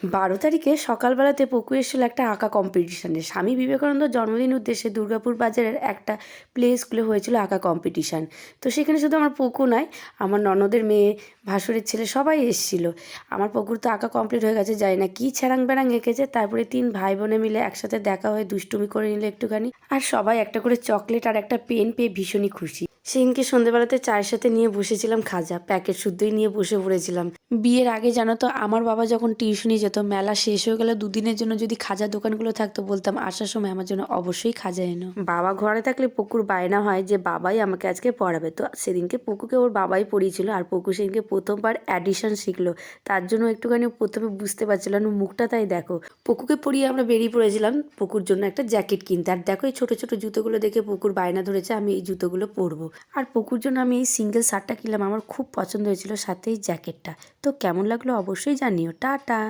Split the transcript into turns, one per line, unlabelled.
12 তারিখে সকালবেলাতে পকু এসেছিল একটা আঁকা কম্পিটিশানে। স্বামী বিবেকানন্দের জন্মদিন উদ্দেশ্যে দুর্গাপুর বাজারের একটা প্লে স্কুলে হয়েছিল আঁকা কম্পিটিশান। তো সেখানে শুধু আমার পকু নয়, আমার ননদের মেয়ে, ভাসুরের ছেলে সবাই এসেছিল। আমার পকুর তো আঁকা কমপ্লিট হয়ে গেছে, জানি না কী ছ্যারাং ব্যারাং এঁকেছে। তারপরে 3 ভাই বোনে মিলে একসাথে দেখা হয়ে দুষ্টুমি করে নিল একটুখানি। আর সবাই একটা করে চকলেট আর একটা পেন পেয়ে ভীষণই খুশি। সেদিনকে সন্ধ্যেবেলাতে চায়ের সাথে নিয়ে বসেছিলাম খাজা, প্যাকেট শুদ্ধই নিয়ে বসে পড়েছিলাম। বিয়ের আগে জানো তো, আমার বাবা যখন টিউশনি যেত, মেলা শেষ হয়ে গেলে দুদিনের জন্য যদি খাজার দোকানগুলো থাকতো, বলতাম আসার সময় আমার জন্য অবশ্যই খাজা এনো। বাবা ঘরে থাকলে পকুর বায়না হয় যে বাবাই আমাকে আজকে পড়াবে। তো সেদিনকে পকুকে ওর বাবাই পড়িয়েছিল, আর পকু সেদিনকে প্রথমবার অ্যাডিশন শিখলো। তার জন্য একটুখানি প্রথমে বুঝতে পারছিলাম না মুখটা, তাই দেখো পকুকে পরিয়ে আমরা বেরিয়ে পড়েছিলাম পকুর জন্য একটা জ্যাকেট কিনতে। আর দেখো এই ছোটো ছোটো জুতোগুলো দেখে পকুর বায়না ধরেছে আমি এই জুতোগুলো পরবো। আর পকুর জন্য আমি এই সিঙ্গেল শার্টটা কিনলাম, আমার খুব পছন্দ হয়েছিল, সাথে এই জ্যাকেটটা। তো কেমন লাগলো অবশ্যই জানিও। টাটা।